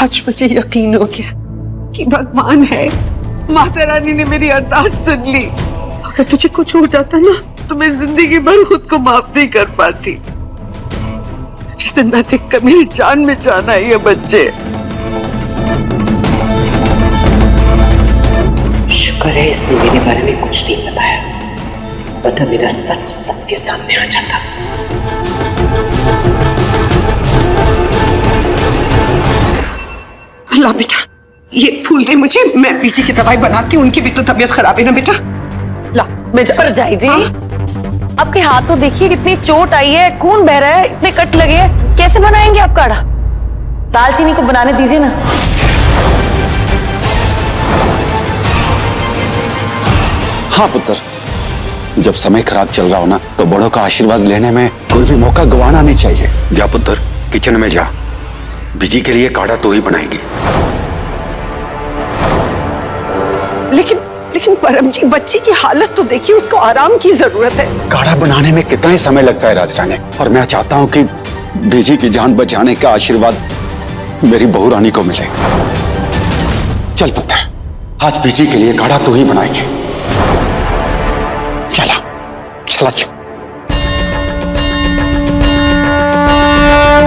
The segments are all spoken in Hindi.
आज मुझे यकीन हो गया कि भगवान है, माता रानी ने मेरी अरदास सुन ली। अगर तुझे कुछ हो जाता ना तो मैं जिंदगी भर खुद को माफ नहीं कर पाती। तुझे जिंदा देखकर मेरी जान में जान आई है बच्चे। शुक्र है इसने मेरे बारे में कुछ नहीं बताया, वरना मेरा सच सबके सामने आ जाता। ला बेटा, ये फूल दे मुझे, मैं पीछे की दवाई बनाती हूँ। उनकी भी तो तबीयत खराब है ना बेटा। ला मैं पर जाई जी, आपके हाथ तो देखिए कितनी चोट आई है, खून बह रहा है, इतने कट लगे हैं, कैसे बनाएंगे आप काढ़ा? दालचीनी को बनाने दीजिए ना। हाँ पुत्र, जब समय खराब चल रहा हो ना तो बड़ों का आशीर्वाद लेने में कोई भी मौका गंवाना नहीं चाहिए। जा पुत्र, किचन में जा, बिजी के लिए काढ़ा तो ही बनाएगी। लेकिन लेकिन परम जी, बच्ची की हालत तो देखिए, उसको आराम की जरूरत है। काढ़ा बनाने में कितना ही समय लगता है राजरानी, और मैं चाहता हूँ कि बिजी की जान बचाने का आशीर्वाद मेरी बहू रानी को मिले। चल पुत्र, आज बिजी के लिए काढ़ा तो ही बनाएगी। चला चला चल।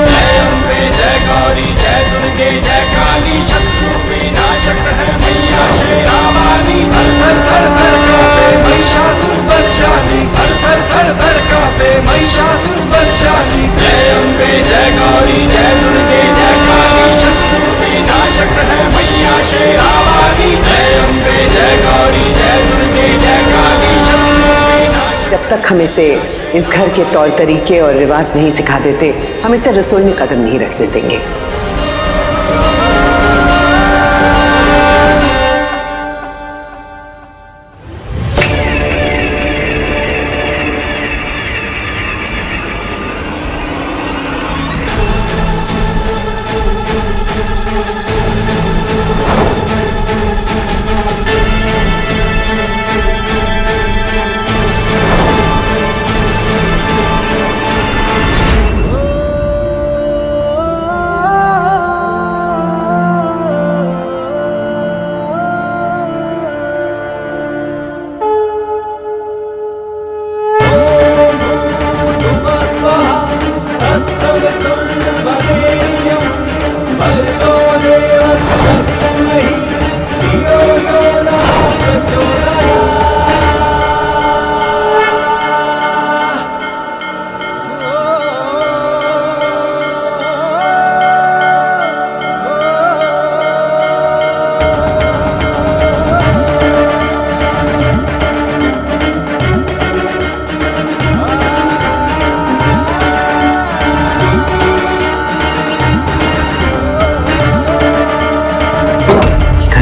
जय अम्बे जय गौरी जय दुर्गे जय काली, शत्रु विनाशक है मैया शेरा वाली। थर थर थर थर कांपे महिषासुर बलशाली, थर थर थर थर कांपे महिषासुर बलशाली। जय अम्बे जय गौरी जय दुर्गे जय काली, शत्रु विनाशक है मैया शेरा वाली। जय अम्बे जय गौरी जय दुर्गे जय काली, शत्रु विनाशक। जब तक हम इसे इस घर के तौर तरीके और रिवाज नहीं सिखा देते, हम इसे रसोई में कदम नहीं रखने देंगे।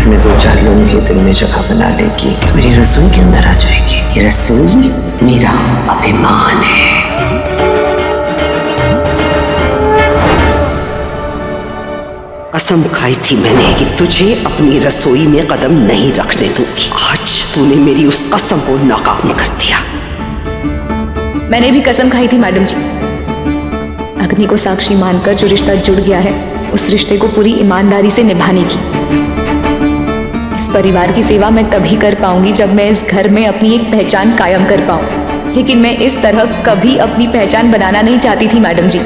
में दो चार लोगों के दिल में जगह बना लेगी तो मेरी रसोई के अंदर आ जाएगी। ये रसोई मेरा अभिमान है। कसम खाई थी मैंने कि तुझे अपनी रसोई में कदम नहीं रखने दूंगी। आज तूने मेरी उस कसम को नाकाम कर दिया। मैंने भी कसम खाई थी मैडम जी, अग्नि को साक्षी मानकर जो रिश्ता जुड़ गया है उस रिश्ते को पूरी ईमानदारी से निभाने की। इस परिवार की सेवा मैं तभी कर पाऊंगी जब मैं इस घर में अपनी एक पहचान कायम कर पाऊं, लेकिन मैं इस तरह कभी अपनी पहचान बनाना नहीं चाहती थी मैडम जी।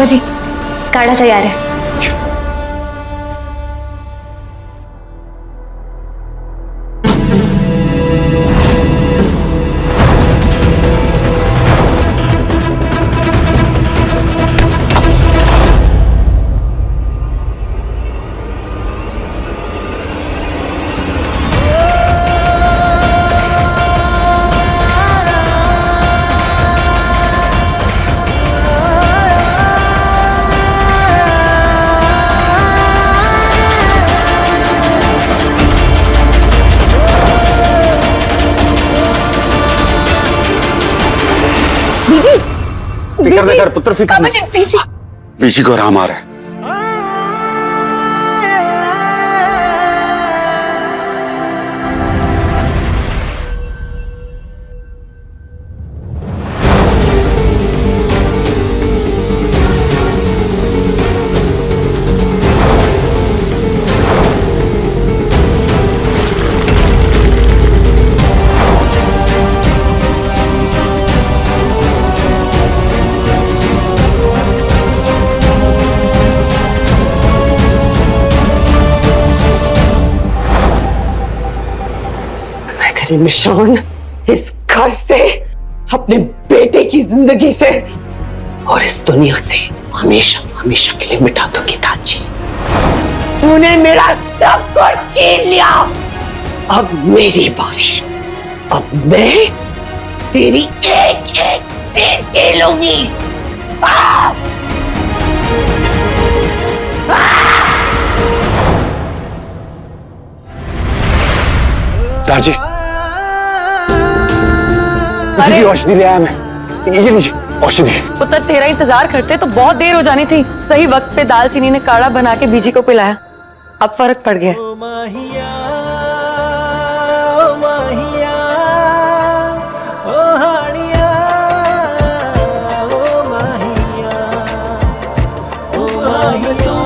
पापा जी, काढ़ा तैयार है। फिक्र न कर पुत्र, फिक्र पापा न जी, बीजी। बीजी को आराम आ रहा है। तेरे निशान इस घर से, अपने बेटे की जिंदगी से और इस दुनिया से हमेशा हमेशा के लिए मिटा दूंगी ताजी। तूने मेरा सब कुछ छीन लिया, अब मेरी बारी। अब मैं तेरी एक एक चीज छीन लूंगी। दादी, अरे औषधि ले आया मैं, ये लीजिए औषधि। पुत्र, तेरा इंतजार करते तो बहुत देर हो जानी थी। सही वक्त पे दालचीनी ने काढ़ा बना के बीजी को पिलाया, अब फर्क पड़ गया। ओ माहिया, ओ माहिया, ओ हानिया, ओ माहिया, ओ माहिया,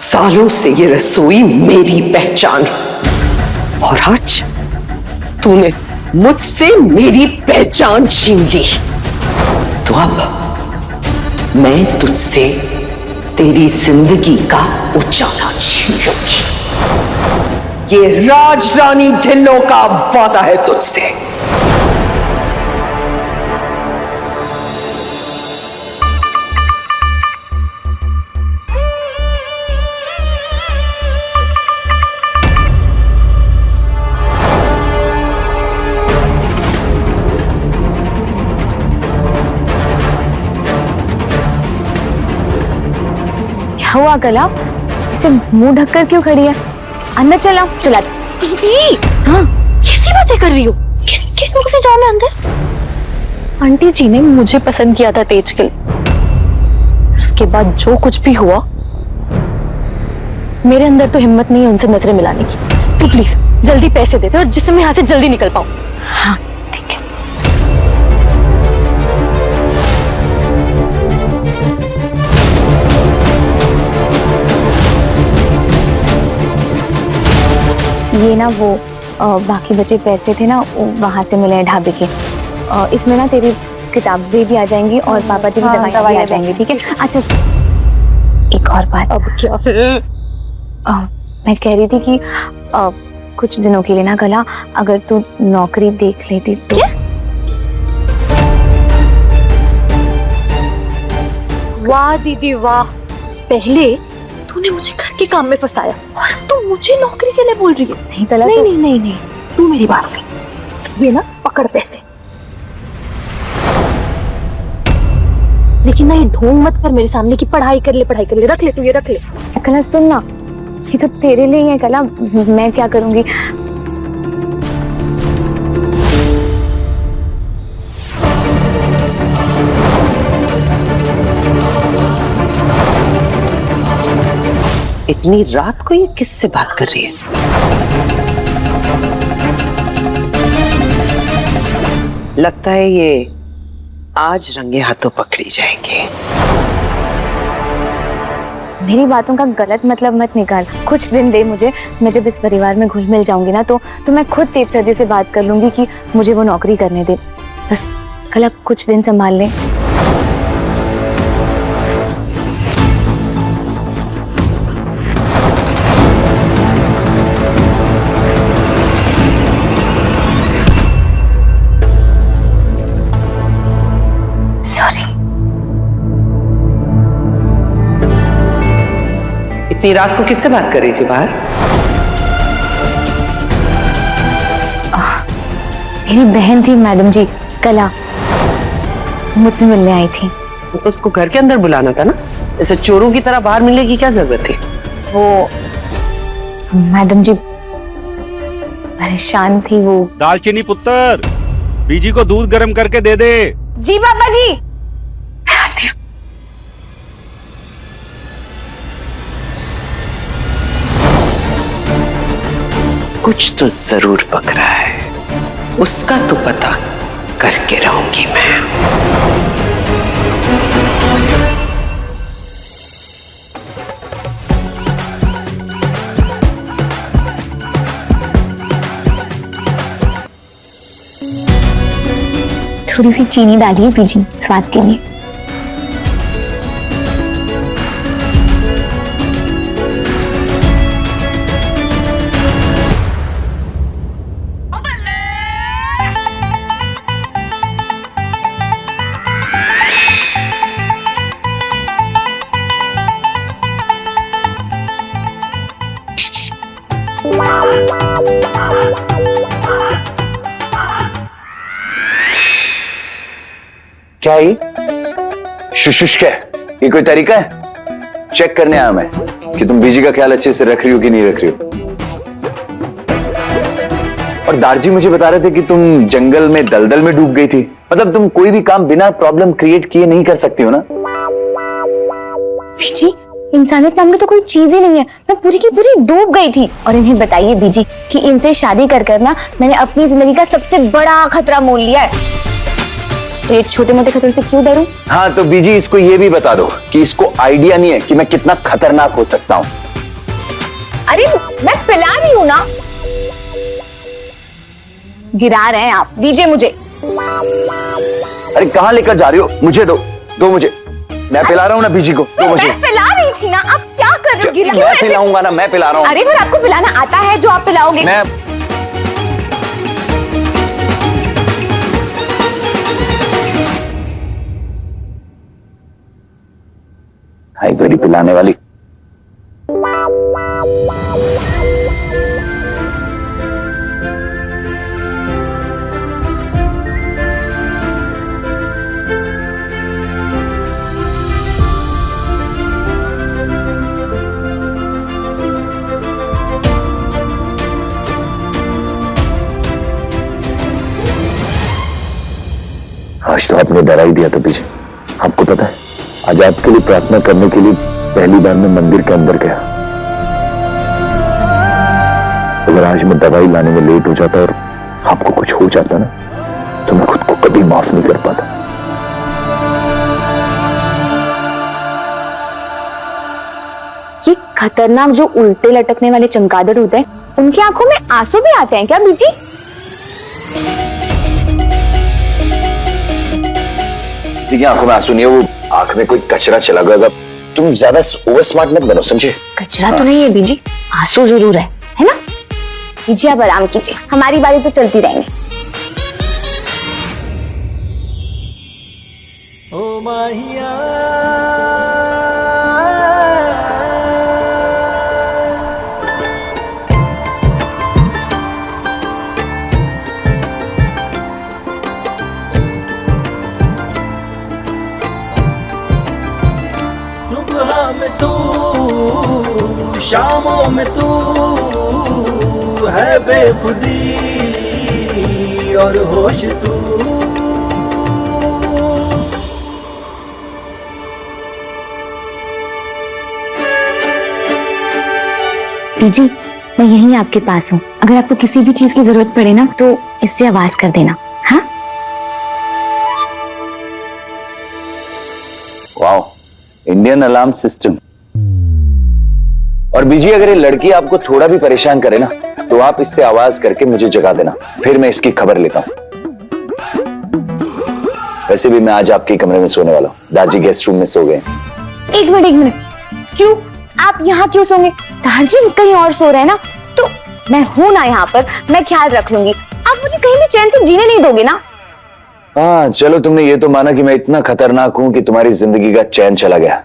सालों से ये रसोई मेरी पहचान है और आज तूने मुझसे मेरी पहचान छीन ली, तो अब मैं तुझसे तेरी जिंदगी का उजाला छीन लूंगी। ये राजरानी ढिल्लों का वादा है तुझसे। क्या हुआ गला? इसे मुंह ढककर क्यों खड़ी है? अंदर चला, चला जा। दीदी, हाँ कैसी बातें कर रही हो? किस मुख से जाऊं मैं अंदर? आंटी जी ने मुझे पसंद किया था तेज के लिए। उसके बाद जो कुछ भी हुआ, मेरे अंदर तो हिम्मत नहीं है उनसे नजरें मिलाने की। तो प्लीज जल्दी पैसे दे दो जिससे मैं यहाँ से जल्दी निकल पाऊं। हाँ ठीक है। ये ना वो बाकी बचे पैसे थे ना, वहां से मिले हैं ढाबे के। इसमें ना तेरी किताबें भी आ जाएंगी और पापा जी की दवाई आ जाएंगी, ठीक है? अच्छा एक और बात। अब क्या फिर? मैं कह रही थी कि कुछ दिनों के लिए ना गला, अगर तू नौकरी देख लेती तो। क्या? वाह दीदी वाह, पहले तूने मुझे घर के काम में फंसाया और तू मुझे नौकरी के लिए बोल रही है। नहीं गला, नहीं नहीं नहीं नहीं, तू मेरी बात सुन। ये ना पकड़ पैसे, लेकिन ना ये ढोंग मत कर मेरे सामने की पढ़ाई कर ले, पढ़ाई कर ले। रख ले, तू ये रख ले। गला सुन ना, ये तो तेरे लिए ही है गला, मैं क्या करूंगी? इतनी रात को ये किससे बात कर रही है? लगता है ये आज रंगे हाथों पकड़ी जाएंगे। मेरी बातों का गलत मतलब मत निकाल। कुछ दिन दे मुझे, मैं जब इस परिवार में घुल मिल जाऊंगी ना तो मैं खुद तेज सर जी से बात कर लूंगी कि मुझे वो नौकरी करने दे। बस कल कुछ दिन संभाल ले। इतनी रात को किससे बात कर रही थी बाहर? मेरी बहन थी मैडम जी, कला, मुझसे मिलने आई थी। तो उसको घर के अंदर बुलाना था ना, ऐसे चोरों की तरह बाहर मिलने की क्या जरूरत थी? वो मैडम जी परेशान थी वो। दालचीनी पुत्र, बीजी को दूध गर्म करके दे दे। जी पापा जी। कुछ तो जरूर पक रहा है, उसका तो पता करके रहूंगी मैं। थोड़ी सी चीनी डालिए बीजी, स्वाद के लिए। क्या ये शुशुश क्या है? ये कोई तरीका है? चेक करने आया मैं कि तुम बीजी का ख्याल अच्छे से रख रही हो कि नहीं रख रही हो। और दारजी मुझे बता रहे थे कि तुम जंगल में दलदल में डूब गई थी। मतलब तुम कोई भी काम बिना प्रॉब्लम क्रिएट किए नहीं कर सकती हो ना? बीजी, इंसानियत नाम की तो कोई चीज ही नहीं है। मैं पूरी की पूरी डूब गई थी। और इन्हें बताइए बीजी कि इनसे शादी कर करना मैंने अपनी जिंदगी का सबसे बड़ा खतरा मोल लिया है। तो ये छोटे मोटे खतरे से क्यों डरूं? हाँ तो बीजी इसको ये भी बता दो कि इसको आइडिया नहीं है कि मैं कितना खतरनाक हो सकता हूँ। अरे मैं पिला रही हूँ ना। गिरा रहे हैं आप, दीजिए मुझे। अरे कहाँ लेकर जा रही हो? मुझे दो मुझे। मैं पिला रहा हूँ ना बीजी को, दो मुझे। मैं पिला रही थी ना, आप क्या कर रहे हो? गिरा क्यों मैं ऐसे? पिलाऊंगा ना, मैं पिला रहा हूँ। अरे फिर आपको पिलाना आता है जो आप पिलाओगे। मैं आई बड़ी पिलाने वाली। आज तो आपने डरा ही दिया था पीछे। आपको पता है आज आपके लिए प्रार्थना करने के लिए पहली बार मैं मंदिर के अंदर गया। अगर आज मैं दवाई लाने में लेट हो जाता और आपको कुछ हो जाता ना तो मैं खुद को कभी माफ नहीं कर पाता। ये खतरनाक जो उल्टे लटकने वाले चमगादड़ होते हैं, उनकी आंखों में आंसू भी आते हैं क्या बीजी? किसी की आंखों में आंसू नहीं है, वो आंख में कोई कचरा चला गया। तुम ज्यादा ओवर स्मार्ट मत बनो, समझे? कचरा तो नहीं है बीजी, आंसू जरूर है ना? बीजी आप आराम कीजिए, हमारी बारी तो चलती रहेंगी। ओ माहिया सुबह में तू, शामों में तू है बेखुदी और होश तू। बीजी मैं यहीं आपके पास हूँ, अगर आपको किसी भी चीज की जरूरत पड़े ना तो इससे आवाज कर देना। हाँ वाओ, इंडियन अलार्म सिस्टम। और बीजी, अगर ये लड़की आपको थोड़ा भी परेशान करे ना, तो आप इससे आवाज करके मुझे जगा देना, फिर मैं इसकी खबर लेता हूं। वैसे भी मैं आज आपके कमरे में सोने वाला हूँ, दादी गेस्ट रूम में सो गए। एक मिनट, क्यों? आप यहाँ क्यों सोंगे? दार्जिलिंग कहीं और सो रहे हैं ना, तो मैं हूं ना यहाँ पर, मैं ख्याल रख लूंगी। आप मुझे कहीं भी चैन से जीने नहीं दोगे ना? हाँ चलो, तुमने ये तो माना कि मैं इतना खतरनाक हूं कि तुम्हारी जिंदगी का चैन चला गया।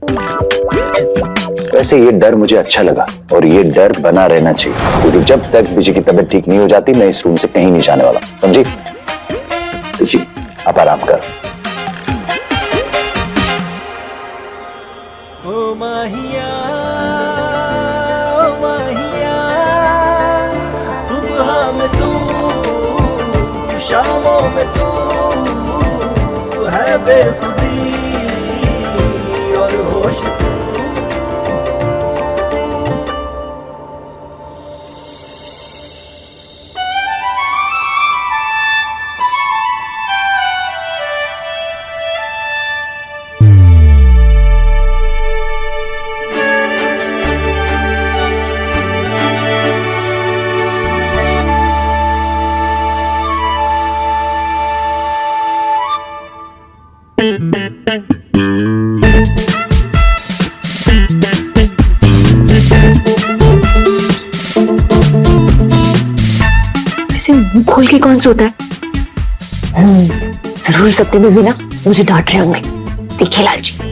वैसे ये डर मुझे अच्छा लगा और ये डर बना रहना चाहिए, क्योंकि जब तक बीजी की तबीयत ठीक नहीं हो जाती मैं इस रूम से कहीं नहीं जाने वाला, समझी? तो जी आप आराम करो। ओ माहिया, सुबह में तू, शामों में तू है बेखुदी और होश तू। वैसे मुंह खोल के कौन सोता है? जरूर सपने में भी ना मुझे डांट रहे होंगे। देखिए लालची,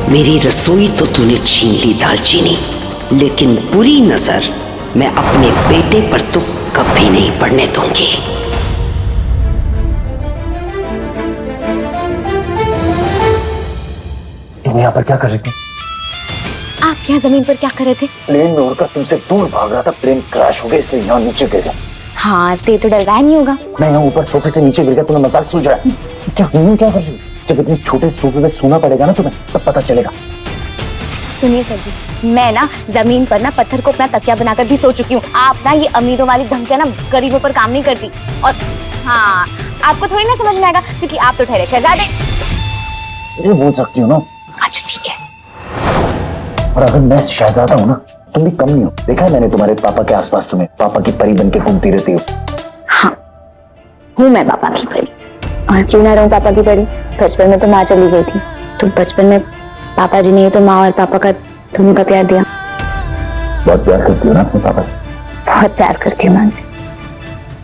मेरी रसोई तो तूने छीन ली दालचीनी, लेकिन बुरी नजर मैं अपने बेटे पर तो कभी नहीं पड़ने दूंगी। तुम यहाँ पर क्या कर रही थी? आप यहाँ जमीन पर क्या कर रहे थे? प्लेन में उड़कर तुमसे दूर भाग रहा था, प्लेन क्रैश हो गया इसलिए यहाँ नीचे गिर गया। हाँ, ते तो डर रहा नहीं होगा। मैं यहाँ ऊपर सोफे से नीचे गिर गया, तुम्हें मजाक सूझ रहा है? क्या क्या कर रही हो? जब इतने छोटे सोफे पे सोना पड़ेगा ना तुम्हें, तब पता चलेगा। सुनिए सर जी, मैं ना जमीन पर ना पत्थर को अपना तकिया बनाकर भी सो चुकी हूँ। आप ना ये अमीरों वाली धमकियां ना गरीबों पर काम नहीं करती। और हाँ, आपको थोड़ी ना समझ में आएगा क्योंकि आप तो ठहरे शहजादे। ये बोल सकती हो ना? अच्छा ठीक है। और अगर मैं शहजादा हूँ ना, तुम भी कम नहीं हो। देखा है मैंने तुम्हारे पापा के आसपास, तुम्हें पापा की परी बन के घूमती रहती हो। हाँ, हूँ मैं पापा की परी। और क्यों ना रहूं पापा की परी? बचपन में तो माँ चली गई थी, तो बचपन में पापा जी ने तो माँ और पापा का दोनों का प्यार दिया। बहुत प्यार करती हो ना अपने पापा से? बहुत प्यार करती हूँ माँ से,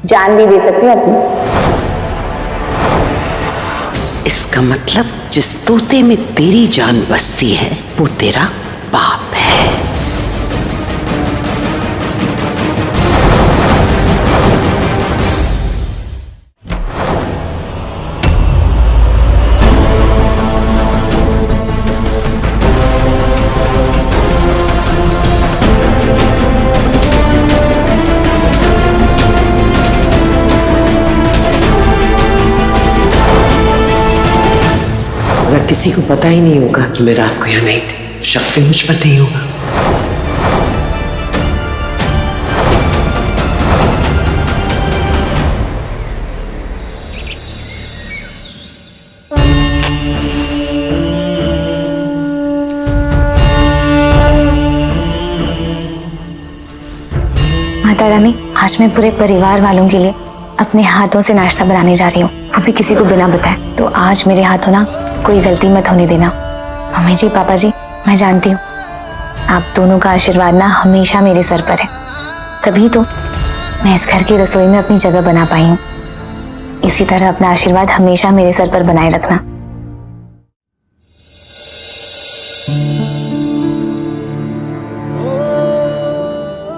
जान भी दे सकती हूँ अपनी। इसका मतलब जिस तोते में तेरी जान बसती है वो तेरा बाप है। अगर किसी को पता ही नहीं होगा कि मैं रात को यहाँ नहीं थी, शक भी मुझ पर नहीं होगा। माता रानी, आज मैं पूरे परिवार वालों के लिए अपने हाथों से नाश्ता बनाने जा रही हूँ, वो भी किसी को बिना बताए। तो आज मेरे हाथों ना कोई गलती मत होने देना। मम्मी जी, पापा जी, मैं जानती हूँ आप दोनों का आशीर्वाद ना हमेशा मेरे सर पर है, तभी तो मैं इस घर की रसोई में अपनी जगह बना पाई हूँ। इसी तरह अपना आशीर्वाद हमेशा मेरे सर पर बनाए रखना।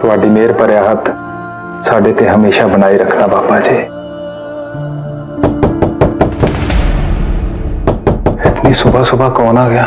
ਤੁਹਾਡੀ ਮਿਹਰ ਭਰਿਆ ਹੱਥ ਸਾਡੇ ਤੇ ਹਮੇਸ਼ਾ ਬਣਾਈ ਰੱਖਣਾ ਬਾਬਾ ਜੀ। इतनी सुबह सुबह कौन आ गया?